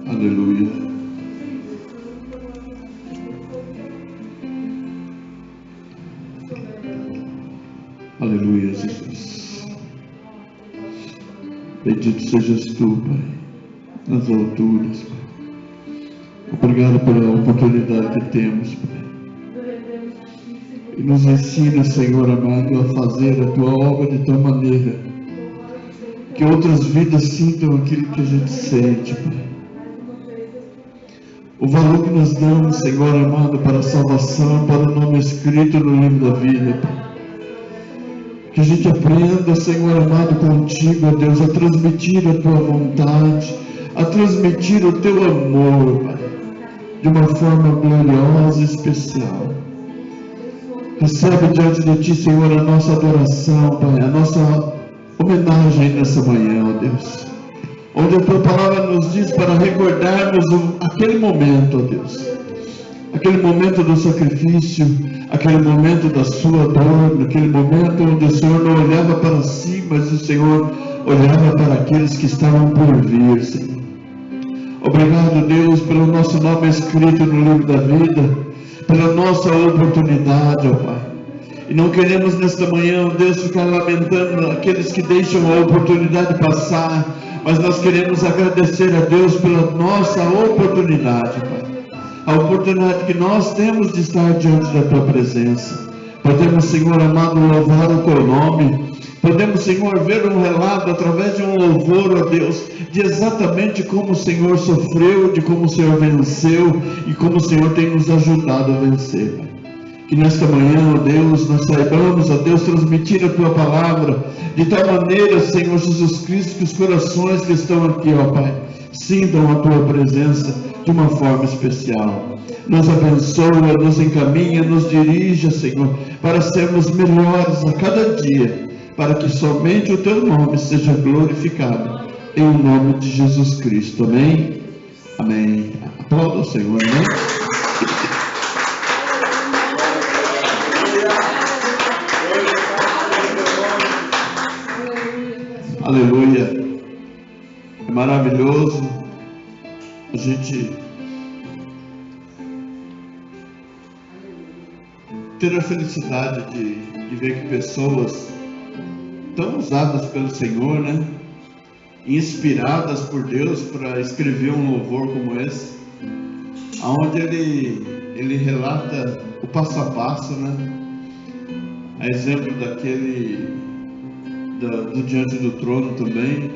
Aleluia. Aleluia, Jesus. Bendito sejas tu, Pai, nas alturas, Pai. Obrigado pela oportunidade que temos, Pai. E nos ensina, Senhor amado, a fazer a tua obra de tal maneira que outras vidas sintam aquilo que a gente sente, Pai. O valor que nós damos, Senhor amado, para a salvação, para o nome escrito no livro da vida, Pai. Que a gente aprenda, Senhor amado, contigo, ó Deus, a transmitir a tua vontade, a transmitir o teu amor, Pai, de uma forma gloriosa e especial. Recebe diante de ti, Senhor, a nossa adoração, Pai, a nossa homenagem nessa manhã, ó Deus. Onde a tua palavra nos diz para recordarmos aquele momento, ó Deus. Aquele momento do sacrifício, aquele momento da sua dor, aquele momento onde o Senhor não olhava para si, mas o Senhor olhava para aqueles que estavam por vir, Senhor. Obrigado, Deus, pelo nosso nome escrito no livro da vida, pela nossa oportunidade, ó Pai. E não queremos nesta manhã, ó Deus, ficar lamentando aqueles que deixam a oportunidade passar, mas nós queremos agradecer a Deus pela nossa oportunidade, Pai. A oportunidade que nós temos de estar diante da tua presença. Podemos, Senhor amado, louvar o teu nome. Podemos, Senhor, ver um relato através de um louvor, ó Deus, de exatamente como o Senhor sofreu, de como o Senhor venceu e como o Senhor tem nos ajudado a vencer. Que nesta manhã, ó Deus, nós saibamos, ó Deus, transmitir a tua palavra de tal maneira, Senhor Jesus Cristo, que os corações que estão aqui, ó Pai, sintam a tua presença de uma forma especial. Nos abençoa, nos encaminha, nos dirija, Senhor, para sermos melhores a cada dia, para que somente o teu nome seja glorificado, em nome de Jesus Cristo. Amém? Amém. Aplauda o Senhor, né? Aleluia. É maravilhoso a gente ter a felicidade de ver que pessoas tão usadas pelo Senhor, né? Inspiradas por Deus para escrever um louvor como esse, onde ele relata o passo a passo, né? A exemplo daquele do Diante do Trono também.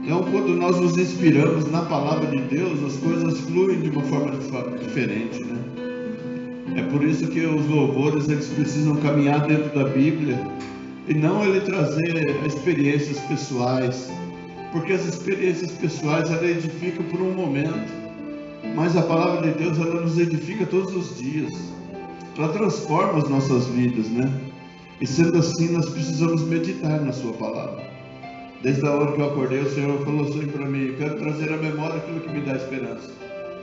Então, quando nós nos inspiramos na palavra de Deus, as coisas fluem de uma forma diferente, né? É por isso que os louvores, eles precisam caminhar dentro da Bíblia e não ele trazer experiências pessoais, porque as experiências pessoais, ela edifica por um momento, mas a palavra de Deus, ela nos edifica todos os dias, ela transforma as nossas vidas, né? E sendo assim, nós precisamos meditar na sua palavra. Desde a hora que eu acordei, o Senhor falou assim para mim: eu quero trazer à memória aquilo que me dá esperança.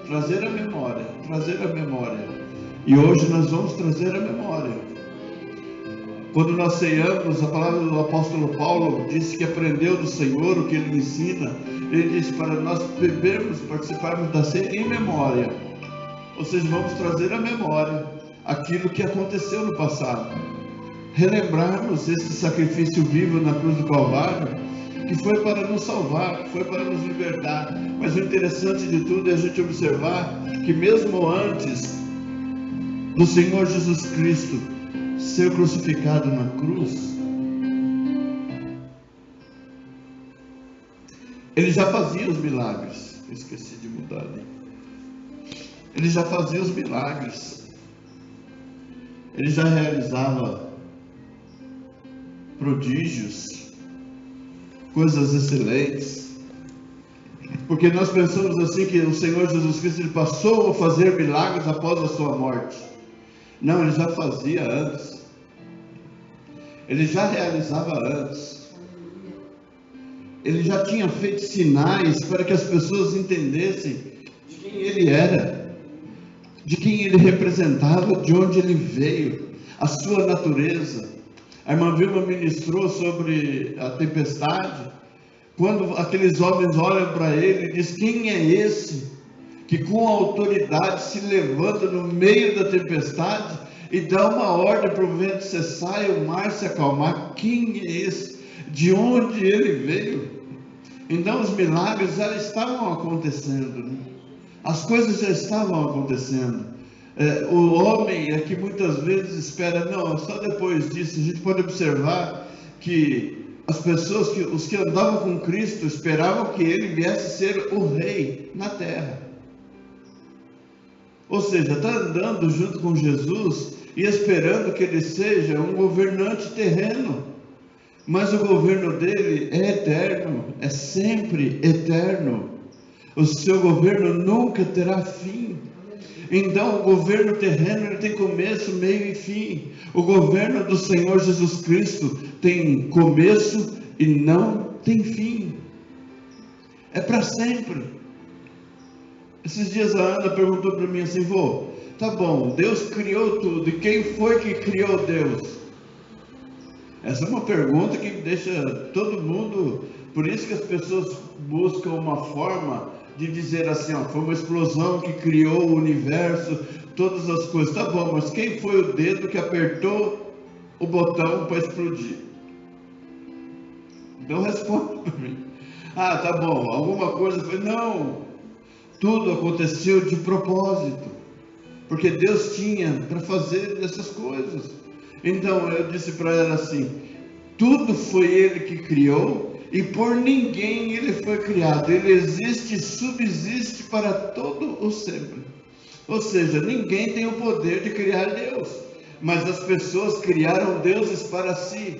Trazer à memória, trazer à memória. E hoje nós vamos trazer à memória. Quando nós ceiamos, a palavra do apóstolo Paulo disse que aprendeu do Senhor o que ele ensina. Ele disse para nós bebermos, participarmos da ceia em memória. Ou seja, vamos trazer à memória aquilo que aconteceu no passado. Relembrarmos esse sacrifício vivo na cruz do Calvário, que foi para nos salvar, que foi para nos libertar. Mas o interessante de tudo é a gente observar que mesmo antes do Senhor Jesus Cristo ser crucificado na cruz, ele já fazia os milagres. Eu esqueci de mudar ali. Ele já fazia os milagres. Ele já realizava prodígios, coisas excelentes, porque nós pensamos assim que o Senhor Jesus Cristo ele passou a fazer milagres após a sua morte. Não, ele já fazia antes, ele já realizava antes, ele já tinha feito sinais para que as pessoas entendessem de quem ele era, de quem ele representava, de onde ele veio, a sua natureza. A irmã Vilma ministrou sobre a tempestade. Quando aqueles homens olham para ele e dizem: quem é esse que com autoridade se levanta no meio da tempestade e dá uma ordem para o vento cessar e o mar se acalmar? Quem é esse? De onde ele veio? Então os milagres já estavam acontecendo, né? As coisas já estavam acontecendo. O homem é que muitas vezes espera, não, só depois disso. A gente pode observar que as pessoas, os que andavam com Cristo, esperavam que ele viesse ser o rei na terra. Ou seja, está andando junto com Jesus e esperando que ele seja um governante terreno. Mas o governo dele é eterno, é sempre eterno. O seu governo nunca terá fim. Então o governo terreno ele tem começo, meio e fim. O governo do Senhor Jesus Cristo tem começo e não tem fim. É para sempre. Esses dias a Ana perguntou para mim assim: vô, tá bom, Deus criou tudo, e quem foi que criou Deus? Essa é uma pergunta que deixa todo mundo. Por isso que as pessoas buscam uma forma de dizer assim: ó, foi uma explosão que criou o universo, todas as coisas. Tá bom, mas quem foi o dedo que apertou o botão para explodir? Então responde para mim. Ah, tá bom, alguma coisa foi. Não, tudo aconteceu de propósito, porque Deus tinha para fazer essas coisas. Então eu disse para ela assim: tudo foi Ele que criou, e por ninguém Ele foi criado. Ele existe e subsiste para todo o sempre. Ou seja, ninguém tem o poder de criar Deus, mas as pessoas criaram deuses para si,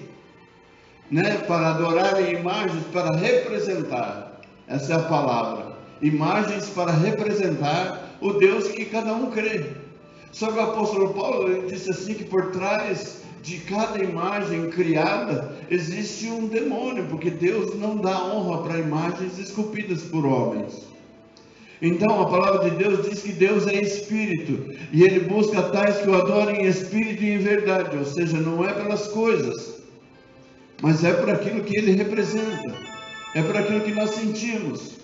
né? Para adorarem imagens, para representar. Essa é a palavra. Imagens para representar o Deus que cada um crê. Só que o apóstolo Paulo ele disse assim que por trás de cada imagem criada existe um demônio, porque Deus não dá honra para imagens esculpidas por homens. Então a palavra de Deus diz que Deus é espírito, e Ele busca tais que o adorem em espírito e em verdade. Ou seja, não é pelas coisas, mas é por aquilo que Ele representa, é por aquilo que nós sentimos.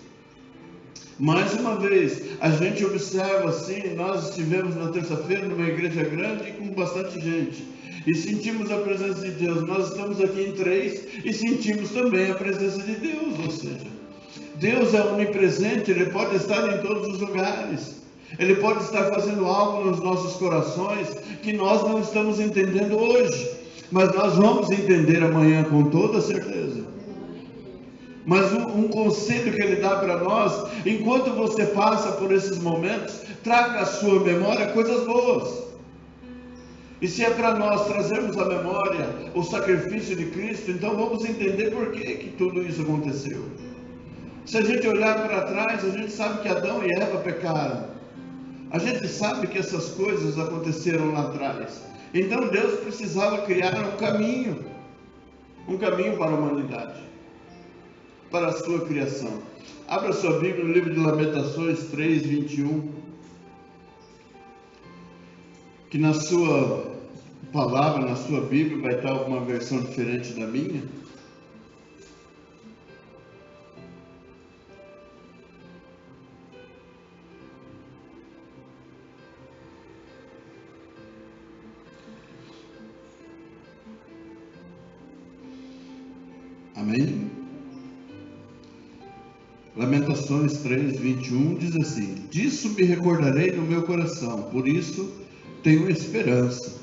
Mais uma vez, a gente observa assim, nós estivemos na terça-feira numa igreja grande e com bastante gente, e sentimos a presença de Deus. Nós estamos aqui em 3 e sentimos também a presença de Deus. Ou seja, Deus é onipresente, Ele pode estar em todos os lugares, Ele pode estar fazendo algo nos nossos corações que nós não estamos entendendo hoje, mas nós vamos entender amanhã com toda certeza. Mas um conselho que Ele dá para nós: enquanto você passa por esses momentos, traga à sua memória coisas boas. E se é para nós trazermos à memória o sacrifício de Cristo, então vamos entender por que tudo isso aconteceu. Se a gente olhar para trás, a gente sabe que Adão e Eva pecaram. A gente sabe que essas coisas aconteceram lá atrás. Então Deus precisava criar um caminho para a humanidade, para a sua criação. Abra sua Bíblia no livro de Lamentações 3:21, que na sua palavra, na sua Bíblia, vai estar uma versão diferente da minha. Amém? Lamentações 3:21 diz assim: disso me recordarei no meu coração, por isso tenho esperança.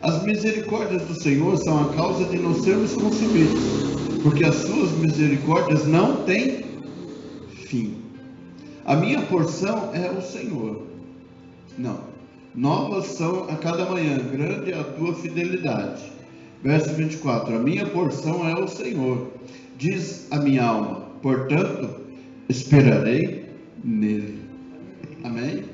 As misericórdias do Senhor são a causa de não sermos consumidos, porque as suas misericórdias não têm fim. A minha porção é o Senhor. Não, novas são a cada manhã, grande é a tua fidelidade. Verso 24: a minha porção é o Senhor, diz a minha alma, portanto esperarei nele. Amém?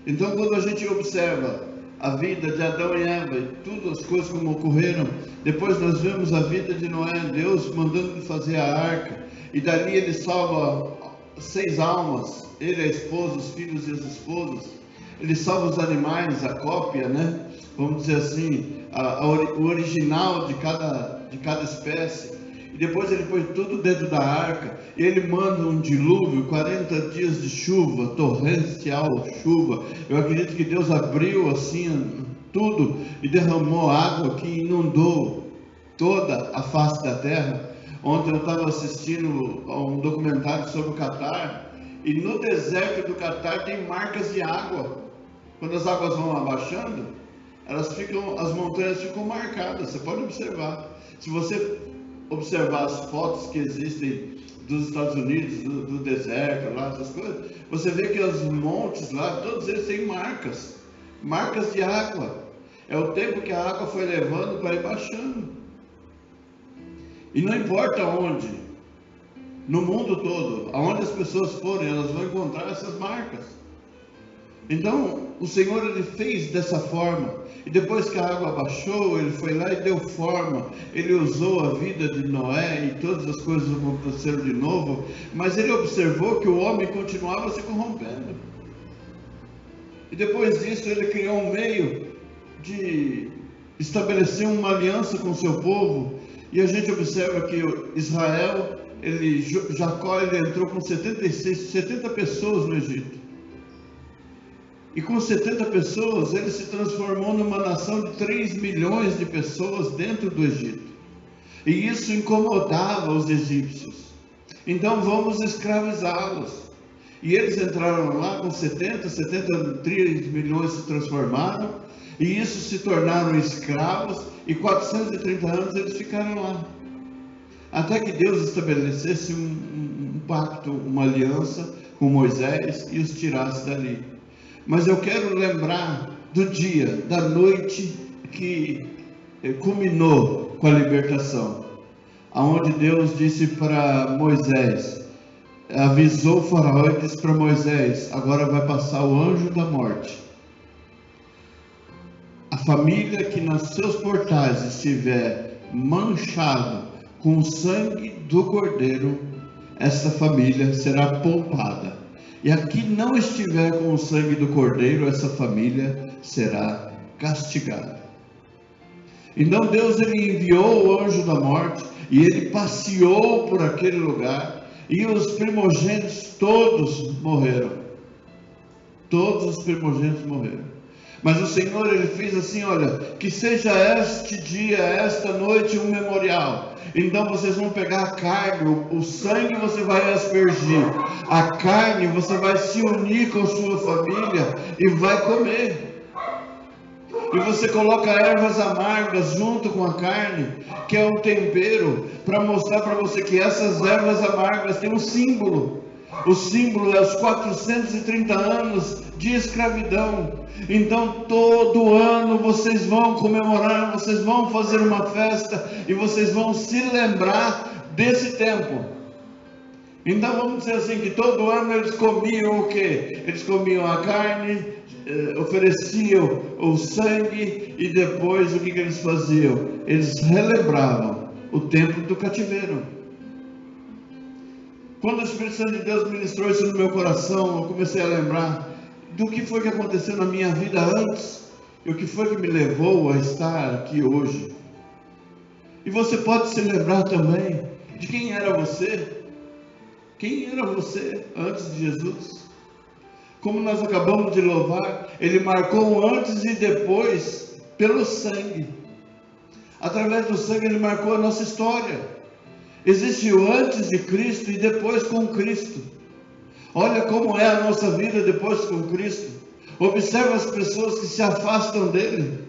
Então, quando a gente observa a vida de Adão e Eva e todas as coisas como ocorreram, depois nós vemos a vida de Noé, Deus mandando fazer a arca, e dali ele salva 6 almas, ele, a esposa, os filhos e as esposas. Ele salva os animais, a cópia, né? Vamos dizer assim, o original de cada espécie. E depois ele põe tudo dentro da arca, e ele manda um dilúvio, 40 dias de chuva, torrencial chuva. Eu acredito que Deus abriu assim tudo e derramou água que inundou toda a face da terra. Ontem eu estava assistindo a um documentário sobre o Catar, e no deserto do Catar tem marcas de água. Quando as águas vão abaixando, as montanhas ficam marcadas, você pode observar. Se você observar as fotos que existem dos Estados Unidos, do deserto lá, essas coisas, você vê que os montes lá, todos eles têm marcas de água. É o tempo que a água foi levando para ir baixando. E não importa onde, no mundo todo, aonde as pessoas forem, elas vão encontrar essas marcas. Então, o Senhor, ele fez dessa forma. E depois que a água baixou, ele foi lá e deu forma. Ele usou a vida de Noé e todas as coisas aconteceram de novo. Mas ele observou que o homem continuava se corrompendo. E depois disso, ele criou um meio de estabelecer uma aliança com o seu povo. E a gente observa que Israel, Jacó, ele entrou com 70 pessoas no Egito. E com 70 pessoas, ele se transformou numa nação de 3 milhões de pessoas dentro do Egito. E isso incomodava os egípcios. Então vamos escravizá-los. E eles entraram lá com 73 milhões se transformaram. E isso se tornaram escravos. E 430 anos eles ficaram lá. Até que Deus estabelecesse um pacto, uma aliança com Moisés e os tirasse dali. Mas eu quero lembrar do dia, da noite que culminou com a libertação, aonde Deus disse para Moisés, avisou o faraó e disse para Moisés: agora vai passar o anjo da morte. A família que nos seus portais estiver manchado com o sangue do cordeiro, essa família será poupada. E a que não estiver com o sangue do cordeiro, essa família será castigada. Então Deus, ele enviou o anjo da morte, e ele passeou por aquele lugar, e os primogênitos todos morreram. Todos os primogênitos morreram. Mas o Senhor, ele fez assim: olha, que seja este dia, esta noite, um memorial. Então vocês vão pegar a carne, o sangue você vai aspergir, a carne você vai se unir com sua família e vai comer. E você coloca ervas amargas junto com a carne, que é um tempero, para mostrar para você que essas ervas amargas têm um símbolo. O símbolo é os 430 anos de escravidão. Então todo ano vocês vão comemorar, vocês vão fazer uma festa e vocês vão se lembrar desse tempo. Então vamos dizer assim, que todo ano eles comiam o quê? Eles comiam a carne, ofereciam o sangue, e depois o que eles faziam? Eles relembravam o tempo do cativeiro. Quando o Espírito Santo de Deus ministrou isso no meu coração, eu comecei a lembrar do que foi que aconteceu na minha vida antes, e o que foi que me levou a estar aqui hoje. E você pode se lembrar também de quem era você. Quem era você antes de Jesus? Como nós acabamos de louvar, ele marcou um antes e depois pelo sangue. Através do sangue ele marcou a nossa história. Existe o antes de Cristo e depois com Cristo. Olha como é a nossa vida depois com Cristo. Observa as pessoas que se afastam dele.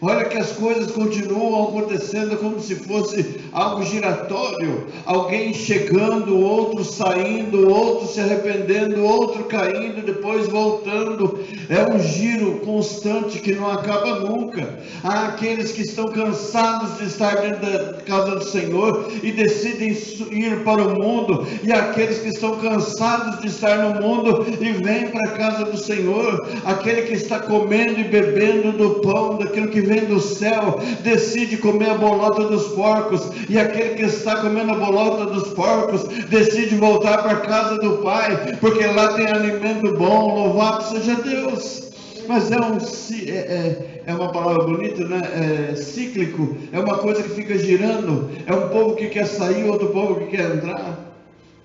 Olha que as coisas continuam acontecendo como se fosse algo giratório. Alguém chegando, outro saindo, outro se arrependendo, outro caindo, depois voltando. É um giro constante que não acaba nunca. Há aqueles que estão cansados de estar dentro da casa do Senhor e decidem ir para o mundo. E há aqueles que estão cansados de estar no mundo e vêm para a casa do Senhor. Aquele que está comendo e bebendo do pão, daquilo que vem do céu, decide comer a bolota dos porcos. E aquele que está comendo a bolota dos porcos decide voltar para a casa do Pai, porque lá tem alimento bom. Louvado seja Deus. Mas é uma palavra bonita, né? É cíclico, é uma coisa que fica girando, é um povo que quer sair, outro povo que quer entrar,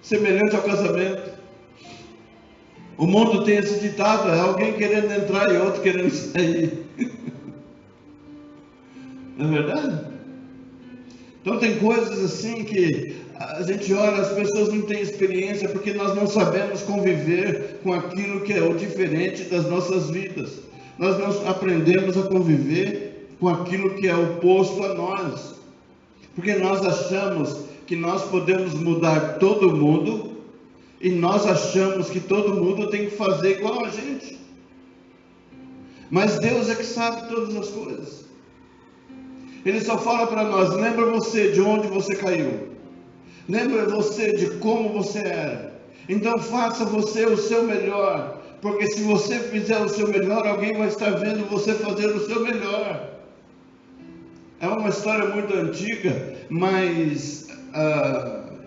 semelhante ao casamento. O mundo tem esse ditado, é alguém querendo entrar e outro querendo sair. Não é verdade? Então tem coisas assim que a gente olha, as pessoas não têm experiência porque nós não sabemos conviver com aquilo que é o diferente das nossas vidas. Nós não aprendemos a conviver com aquilo que é oposto a nós. Porque nós achamos que nós podemos mudar todo mundo e nós achamos que todo mundo tem que fazer igual a gente. Mas Deus é que sabe todas as coisas. Ele só fala para nós: lembra você de onde você caiu. Lembra você de como você era. Então faça você o seu melhor. Porque se você fizer o seu melhor, alguém vai estar vendo você fazer o seu melhor. É uma história muito antiga, mas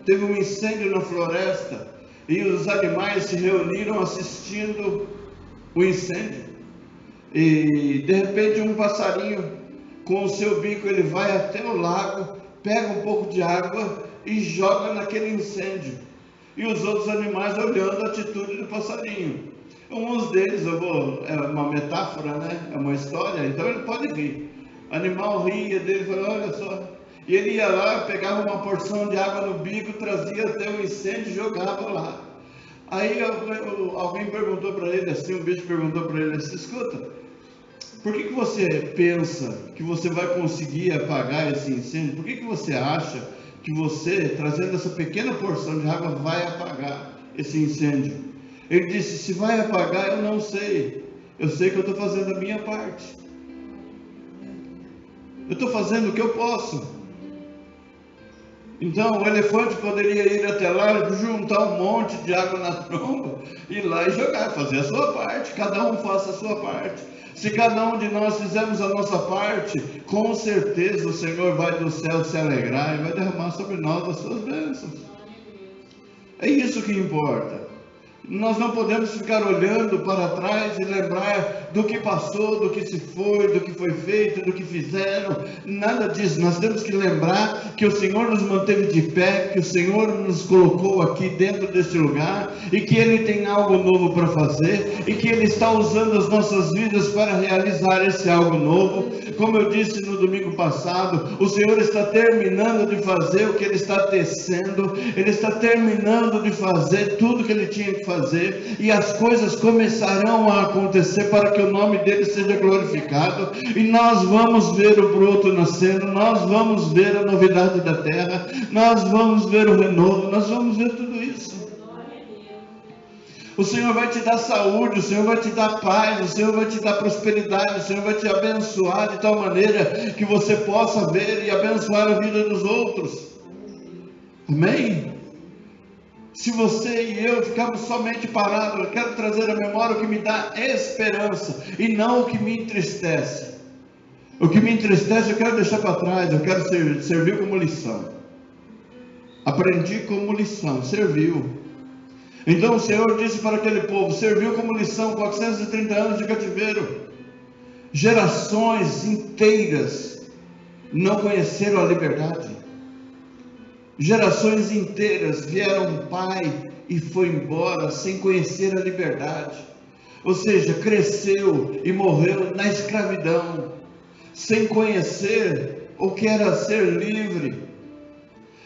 teve um incêndio na floresta e os animais se reuniram assistindo o incêndio. E de repente um passarinho com o seu bico, ele vai até o lago, pega um pouco de água e joga naquele incêndio. E os outros animais olhando a atitude do passarinho. Uns deles, é uma metáfora, né? É uma história, então ele pode rir. O animal ria dele e falou: olha só. E ele ia lá, pegava uma porção de água no bico, trazia até o incêndio e jogava lá. Aí alguém perguntou para ele assim, um bicho perguntou para ele assim: escuta, por que você pensa que você vai conseguir apagar esse incêndio? Por que você acha que você, trazendo essa pequena porção de água, vai apagar esse incêndio? Ele disse: se vai apagar, eu não sei. Eu sei que eu estou fazendo a minha parte. Eu estou fazendo o que eu posso. Então o elefante poderia ir até lá, juntar um monte de água na tromba, ir lá e jogar, fazer a sua parte. Cada um faça a sua parte. Se cada um de nós fizermos a nossa parte, com certeza o Senhor vai do céu se alegrar e vai derramar sobre nós as suas bênçãos. É isso que importa. Nós não podemos ficar olhando para trás e lembrar do que passou, do que se foi, do que foi feito, do que fizeram, nada disso. Nós temos que lembrar que o Senhor nos manteve de pé, que o Senhor nos colocou aqui dentro deste lugar e que Ele tem algo novo para fazer e que Ele está usando as nossas vidas para realizar esse algo novo. Como eu disse no domingo passado, o Senhor está terminando de fazer o que Ele está tecendo, Ele está terminando de fazer tudo que Ele tinha que fazer, e as coisas começarão a acontecer para que o nome dele seja glorificado, e nós vamos ver o broto nascendo, nós vamos ver a novidade da terra, nós vamos ver o renovo, nós vamos ver tudo isso. O Senhor vai te dar saúde, o Senhor vai te dar paz, o Senhor vai te dar prosperidade, o Senhor vai te abençoar de tal maneira que você possa ver e abençoar a vida dos outros. Amém? Se você e eu ficarmos somente parados, eu quero trazer à memória o que me dá esperança e não o que me entristece. O que me entristece eu quero deixar para trás, eu quero servir como lição. Aprendi como lição, serviu. Então o Senhor disse para aquele povo, serviu como lição 430 anos de cativeiro. Gerações inteiras não conheceram a liberdade. Gerações inteiras vieram um pai e foi embora sem conhecer a liberdade. Ou seja, cresceu e morreu na escravidão, sem conhecer o que era ser livre.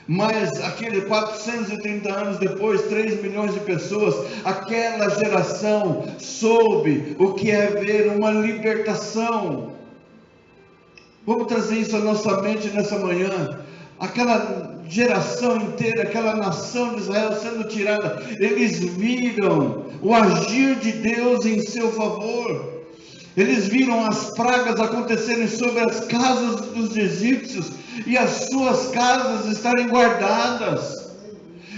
Mas aqueles 430 anos depois, 3 milhões de pessoas, aquela geração soube o que é ver uma libertação. Vamos trazer isso à nossa mente nessa manhã. Aquela geração inteira, aquela nação de Israel sendo tirada, eles viram o agir de Deus em seu favor. Eles viram as pragas acontecerem sobre as casas dos egípcios e as suas casas estarem guardadas.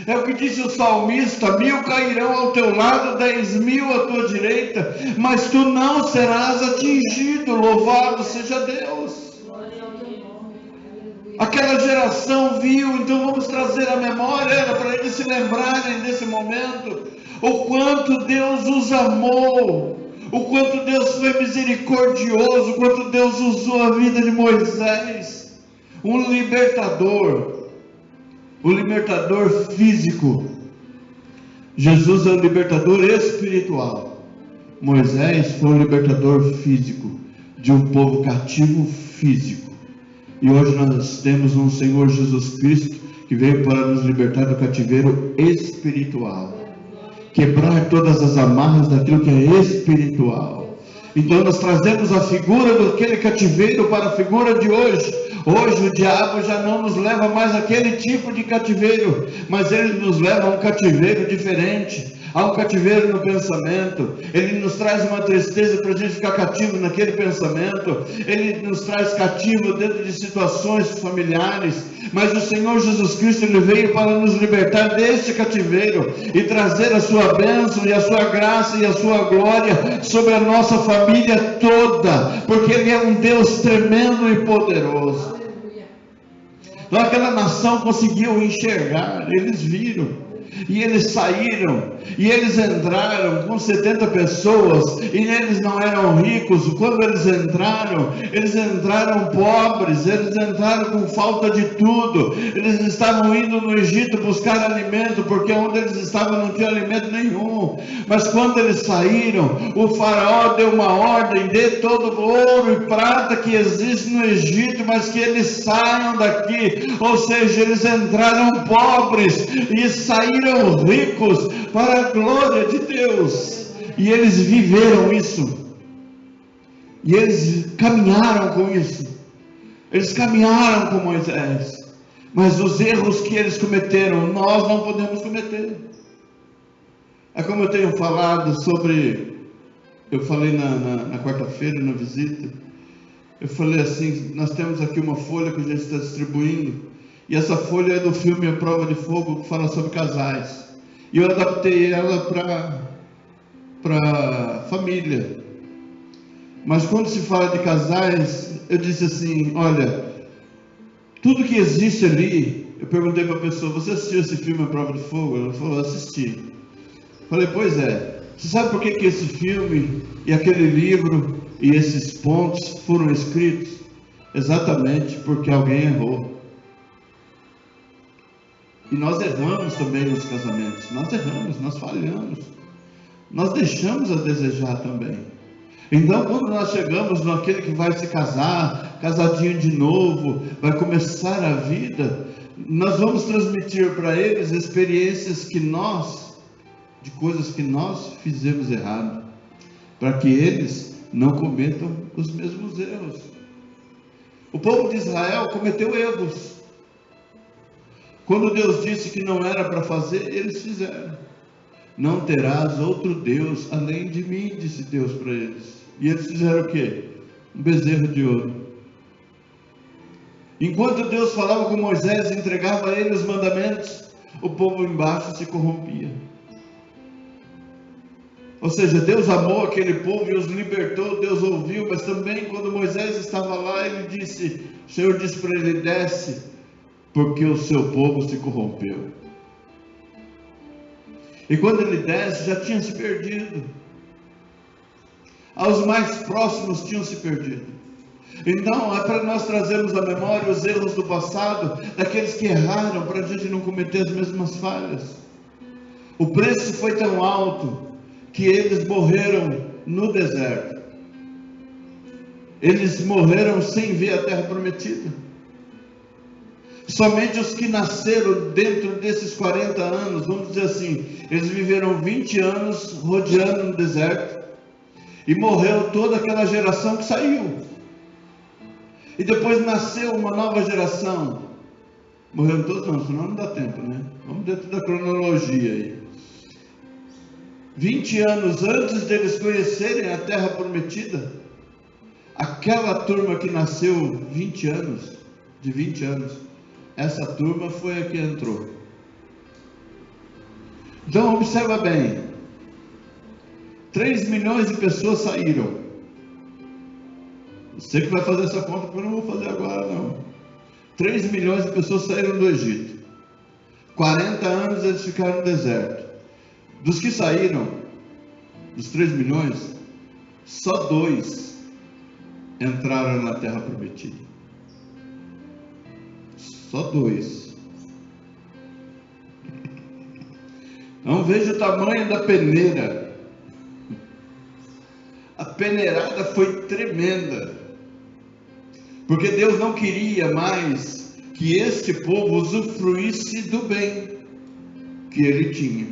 É o que disse o salmista: 1000 cairão ao teu lado, 10.000 à tua direita, mas tu não serás atingido. Louvado seja Deus. Aquela geração viu, então vamos trazer a memória para eles se lembrarem desse momento, o quanto Deus os amou, o quanto Deus foi misericordioso, o quanto Deus usou a vida de Moisés, um libertador, o libertador físico. Jesus é o libertador espiritual. Moisés foi o libertador físico de um povo cativo físico. E hoje nós temos um Senhor Jesus Cristo que veio para nos libertar do cativeiro espiritual, quebrar todas as amarras daquilo que é espiritual. Então nós trazemos a figura daquele cativeiro para a figura de hoje. Hoje o diabo já não nos leva mais àquele tipo de cativeiro, mas ele nos leva a um cativeiro diferente, a um cativeiro no pensamento. Ele nos traz uma tristeza para a gente ficar cativo naquele pensamento, ele nos traz cativo dentro de situações familiares, mas o Senhor Jesus Cristo, ele veio para nos libertar deste cativeiro e trazer a sua bênção e a sua graça e a sua glória sobre a nossa família toda, porque ele é um Deus tremendo e poderoso. Então aquela nação conseguiu enxergar, eles viram, e eles saíram, e eles entraram com 70 pessoas, e eles não eram ricos. Quando eles entraram pobres, eles entraram com falta de tudo, eles estavam indo no Egito buscar alimento, porque onde eles estavam não tinha alimento nenhum. Mas quando eles saíram, o faraó deu uma ordem: dê todo o ouro e prata que existe no Egito, mas que eles saiam daqui. Ou seja, eles entraram pobres e saíram ricos para a glória de Deus, e eles viveram isso, e eles caminharam com isso, eles caminharam com Moisés, mas os erros que eles cometeram, nós não podemos cometer. É como eu tenho falado sobre, eu falei na quarta-feira, na visita, eu falei assim: nós temos aqui uma folha que a gente está distribuindo, e essa folha é do filme A Prova de Fogo, que fala sobre casais. E eu adaptei ela para família. Mas quando se fala de casais, eu disse assim: olha, tudo que existe ali. Eu perguntei para a pessoa: você assistiu esse filme A Prova de Fogo? Ela falou: assisti. Falei: pois é. Você sabe por que esse filme e aquele livro e esses pontos foram escritos? Exatamente porque alguém errou. E nós erramos também nos casamentos, nós erramos, nós falhamos, nós deixamos a desejar também. Então quando nós chegamos naquele que vai se casar, casadinho de novo, vai começar a vida, nós vamos transmitir para eles experiências de coisas que nós fizemos errado, para que eles não cometam os mesmos erros. O povo de Israel cometeu erros. Quando Deus disse que não era para fazer, eles fizeram. Não terás outro Deus além de mim, disse Deus para eles. E eles fizeram o quê? Um bezerro de ouro. Enquanto Deus falava com Moisés e entregava a ele os mandamentos, o povo embaixo se corrompia. Ou seja, Deus amou aquele povo e os libertou, Deus ouviu, mas também quando Moisés estava lá, o Senhor disse para ele: desce, porque o seu povo se corrompeu. E quando ele desce, já tinha se perdido. Aos mais próximos tinham se perdido. Então é para nós trazermos à memória os erros do passado, daqueles que erraram, para a gente não cometer as mesmas falhas. O preço foi tão alto que eles morreram no deserto. Eles morreram sem ver a terra prometida. Somente os que nasceram dentro desses 40 anos, vamos dizer assim, eles viveram 20 anos rodeando no deserto, e morreu toda aquela geração que saiu, e depois nasceu uma nova geração. Morreram todos? Não, senão não dá tempo, né? Vamos dentro da cronologia aí. 20 anos antes deles conhecerem a terra prometida, aquela turma que nasceu 20 anos, essa turma foi a que entrou. Então observa bem, 3 milhões de pessoas saíram. Você que vai fazer essa conta, porque eu não vou fazer agora não. 3 milhões de pessoas saíram do Egito. 40 anos eles ficaram no deserto. Dos que saíram, dos 3 milhões, só 2 entraram na terra prometida. Só 2. Não veja o tamanho da peneira. A peneirada foi tremenda, porque Deus não queria mais que este povo usufruísse do bem que ele tinha.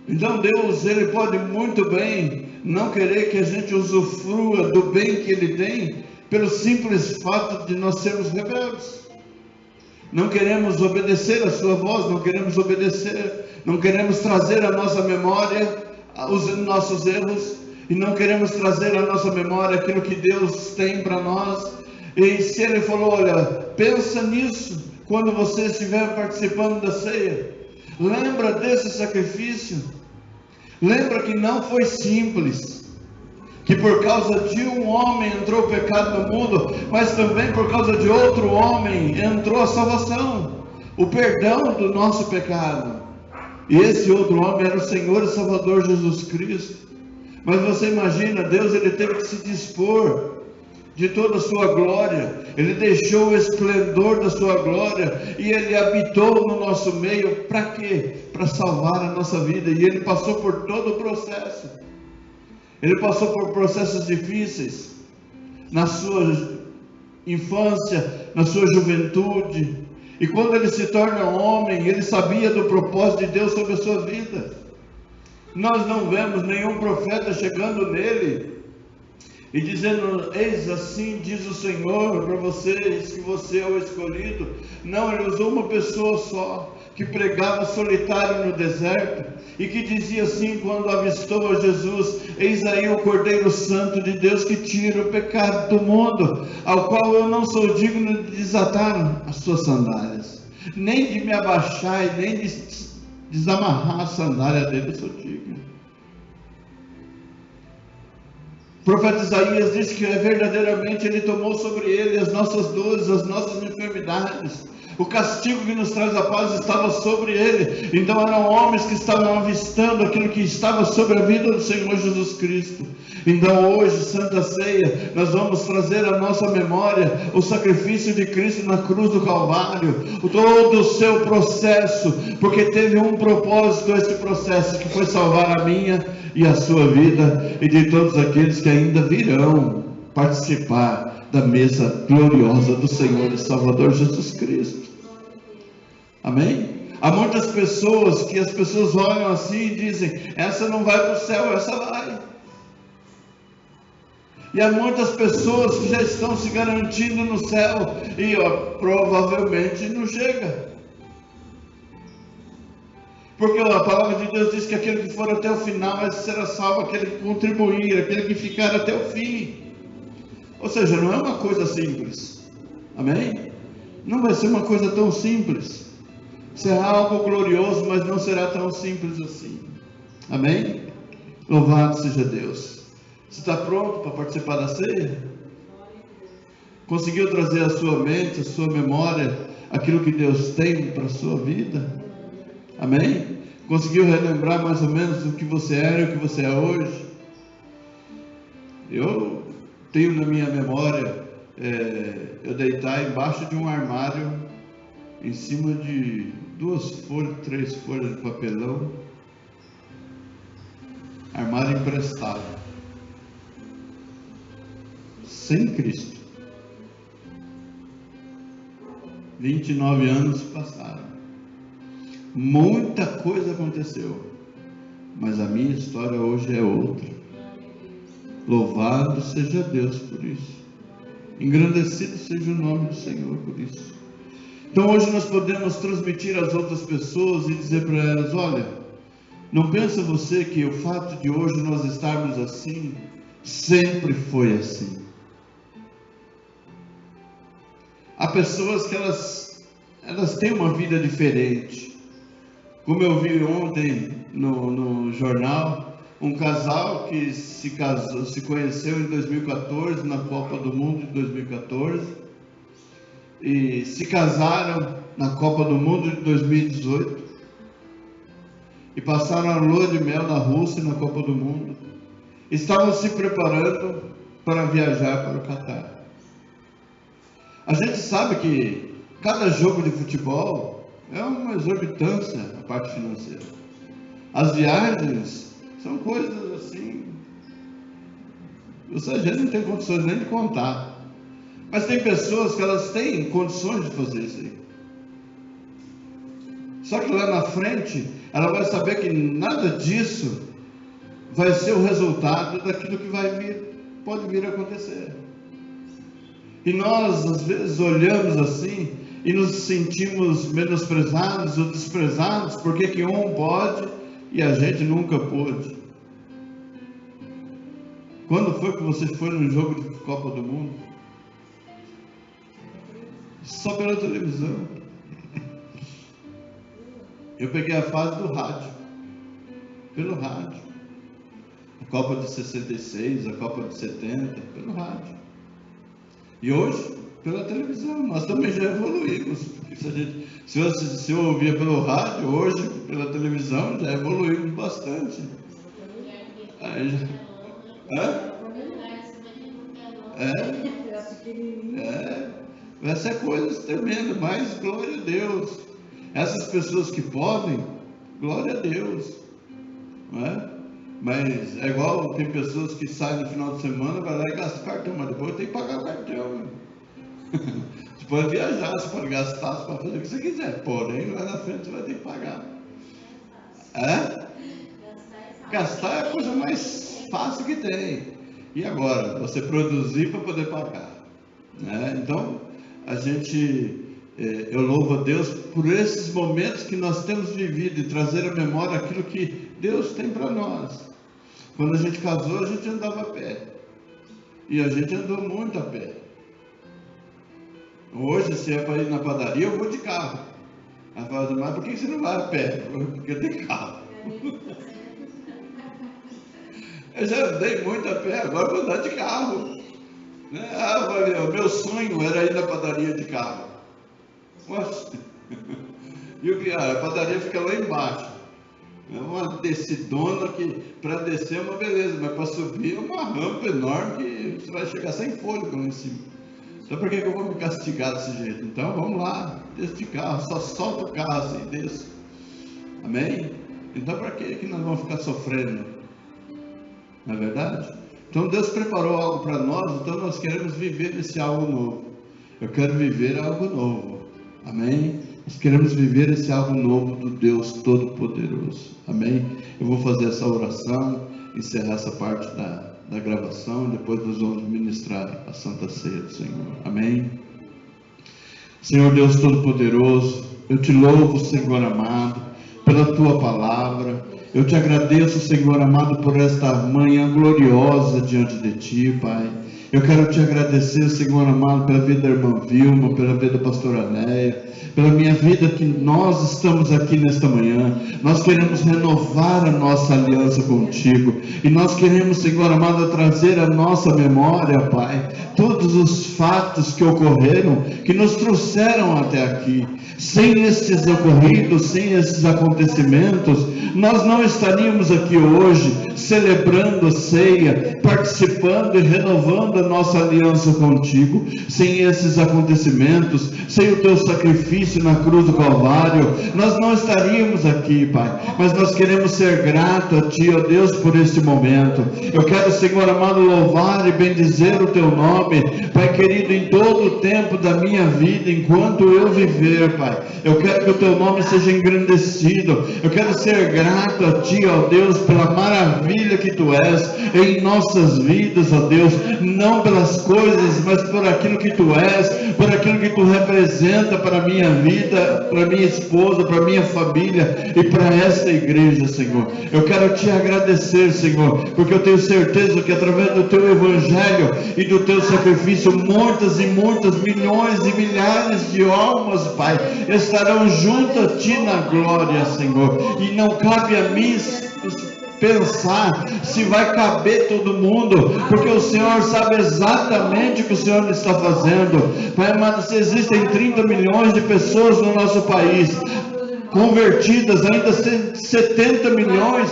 Então Deus, ele pode muito bem não querer que a gente usufrua do bem que ele tem, pelo simples fato de nós sermos rebeldes. Não queremos obedecer a sua voz, não queremos obedecer, não queremos trazer à nossa memória os nossos erros, e não queremos trazer à nossa memória aquilo que Deus tem para nós. E se ele falou, olha, pensa nisso quando você estiver participando da ceia, lembra desse sacrifício, lembra que não foi simples, que por causa de um homem entrou o pecado no mundo, mas também por causa de outro homem entrou a salvação, o perdão do nosso pecado. E esse outro homem era o Senhor e Salvador Jesus Cristo. Mas você imagina, Deus, ele teve que se dispor de toda a sua glória, ele deixou o esplendor da sua glória, e ele habitou no nosso meio, para quê? Para salvar a nossa vida. E ele passou por todo o processo, ele passou por processos difíceis, na sua infância, na sua juventude, e quando ele se torna homem, ele sabia do propósito de Deus sobre a sua vida. Nós não vemos nenhum profeta chegando nele e dizendo, eis assim diz o Senhor para vocês, que você é o escolhido. Não, ele usou uma pessoa só, que pregava solitário no deserto, e que dizia assim quando avistou a Jesus, eis aí o Cordeiro Santo de Deus, que tira o pecado do mundo, ao qual eu não sou digno de desatar as suas sandálias, nem de me abaixar e nem de desamarrar a sandália dele, eu sou digno. O profeta Isaías disse que verdadeiramente ele tomou sobre ele as nossas dores, as nossas enfermidades. O castigo que nos traz a paz estava sobre ele. Então eram homens que estavam avistando aquilo que estava sobre a vida do Senhor Jesus Cristo. Então hoje, Santa Ceia, nós vamos trazer à nossa memória o sacrifício de Cristo na cruz do Calvário, todo o seu processo, porque teve um propósito esse processo, que foi salvar a minha e a sua vida, e de todos aqueles que ainda virão participar da mesa gloriosa do Senhor e Salvador Jesus Cristo. Amém? Há muitas pessoas que as pessoas olham assim e dizem, essa não vai para o céu, essa vai. E há muitas pessoas que já estão se garantindo no céu e provavelmente não chega. Porque a palavra de Deus diz que aquele que for até o final será salvo, aquele que contribuir, aquele que ficar até o fim. Ou seja, não é uma coisa simples. Amém? Não vai ser uma coisa tão simples. Será algo glorioso, mas não será tão simples assim. Amém? Louvado seja Deus. Você está pronto para participar da ceia? Conseguiu trazer à sua mente, à sua memória, aquilo que Deus tem para a sua vida? Amém? Conseguiu relembrar mais ou menos o que você era e o que você é hoje? Eu tenho na minha memória, eu deitar embaixo de um armário, em cima de 3 folhas de papelão, armário emprestado, sem Cristo. 29 anos passaram, muita coisa aconteceu, mas a minha história hoje é outra. Louvado seja Deus por isso, engrandecido seja o nome do Senhor por isso. Então hoje nós podemos transmitir às outras pessoas e dizer para elas, olha, não pensa você que o fato de hoje nós estarmos assim, sempre foi assim. Há pessoas que elas têm uma vida diferente. Como eu vi ontem no jornal, um casal que se conheceu em 2014, na Copa do Mundo de 2014, e se casaram na Copa do Mundo de 2018, e passaram a lua de mel na Rússia na Copa do Mundo, estavam se preparando para viajar para o Catar. A gente sabe que cada jogo de futebol é uma exorbitância a parte financeira. As viagens são coisas assim, a gente não tem condições nem de contar. Mas tem pessoas que elas têm condições de fazer isso aí. Só que lá na frente, ela vai saber que nada disso vai ser o resultado daquilo que pode vir a acontecer. E nós, às vezes, olhamos assim e nos sentimos menosprezados ou desprezados, porque que um pode e a gente nunca pôde. Quando foi que você foi num jogo de Copa do Mundo? Só pela televisão. Eu peguei a fase do rádio, pelo rádio. A Copa de 66, a Copa de 70, pelo rádio. E hoje, pela televisão. Nós também já evoluímos. Se eu ouvia pelo rádio, hoje, pela televisão, já evoluímos bastante. Vai ser coisas tremendas, mas glória a Deus. Essas pessoas que podem, glória a Deus, não é? Mas é igual, tem pessoas que saem no final de semana, vai lá e gasta o cartão, mas depois tem que pagar o cartão. Você pode viajar, você pode gastar, você pode fazer o que você quiser, porém lá na frente você vai ter que pagar. Gastar é a coisa mais fácil que tem. E agora, você produzir para poder pagar, né? Então, eu louvo a Deus por esses momentos que nós temos vivido e trazer à memória aquilo que Deus tem para nós. Quando a gente casou, a gente andava a pé. E a gente andou muito a pé. Hoje, se é para ir na padaria, eu vou de carro. Ela fala, mas por que você não vai a pé? Porque tem carro. Eu já andei muito a pé, agora vou andar de carro. O meu sonho era ir na padaria de carro. Nossa. E a padaria fica lá embaixo. É uma descidona que para descer é uma beleza, mas para subir é uma rampa enorme que você vai chegar sem fôlego lá em cima. Então por que eu vou me castigar desse jeito? Então vamos lá, desço de carro, só solta o carro assim, desço. Amém? Então para que nós vamos ficar sofrendo? Não é verdade? Então Deus preparou algo para nós, então nós queremos viver esse algo novo. Eu quero viver algo novo. Amém? Nós queremos viver esse algo novo do Deus Todo-Poderoso. Amém? Eu vou fazer essa oração, encerrar essa parte da gravação, e depois nós vamos ministrar a Santa Ceia do Senhor. Amém? Senhor Deus Todo-Poderoso, eu te louvo, Senhor amado, pela tua palavra. Eu te agradeço, Senhor amado, por esta manhã gloriosa diante de ti, Pai. Eu quero te agradecer, Senhor amado, pela vida da irmã Vilma, pela vida da pastora Néia, pela minha vida, que nós estamos aqui nesta manhã. Nós queremos renovar a nossa aliança contigo, e nós queremos, Senhor amado, trazer à nossa memória, Pai, todos os fatos que ocorreram, que nos trouxeram até aqui. Sem esses ocorridos, sem esses acontecimentos, nós não estaríamos aqui hoje celebrando a ceia, participando e renovando a nossa aliança contigo. Sem esses acontecimentos, sem o teu sacrifício na cruz do Calvário, nós não estaríamos aqui, Pai. Mas nós queremos ser gratos a ti, ó Deus, por este momento. Eu quero, Senhor amado, louvar e bendizer o teu nome, Pai querido, em todo o tempo da minha vida, enquanto eu viver, Pai. Eu quero que o teu nome seja engrandecido. Eu quero ser grato a ti, ó Deus, pela maravilha que tu és em nossas vidas, ó Deus, não pelas coisas, mas por aquilo que tu és, por aquilo que tu representa para a minha vida, para a minha esposa, para a minha família e para esta igreja, Senhor. Eu quero te agradecer, Senhor, porque eu tenho certeza que através do teu evangelho e do teu sacrifício, muitas e muitas, milhões e milhares de almas, Pai, estarão junto a ti na glória, Senhor. E não cabe a mim pensar se vai caber todo mundo, porque o Senhor sabe exatamente o que o Senhor está fazendo. Pai amado, se existem 30 milhões de pessoas no nosso país convertidas, ainda 70 milhões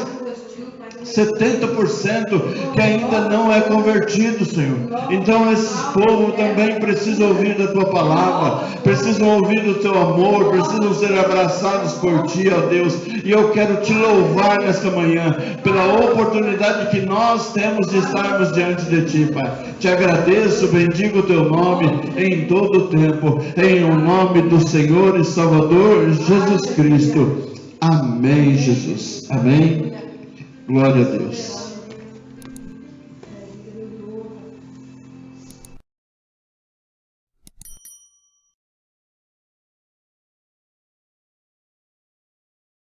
70% que ainda não é convertido, Senhor. Então esses povos também precisam ouvir da Tua palavra, precisam ouvir do Teu amor, precisam ser abraçados por Ti, ó Deus. E eu quero Te louvar nesta manhã pela oportunidade que nós temos de estarmos diante de Ti, Pai. Te agradeço, bendigo o Teu nome em todo o tempo, em o nome do Senhor e Salvador Jesus Cristo. Amém, Jesus. Amém. Glória a Deus.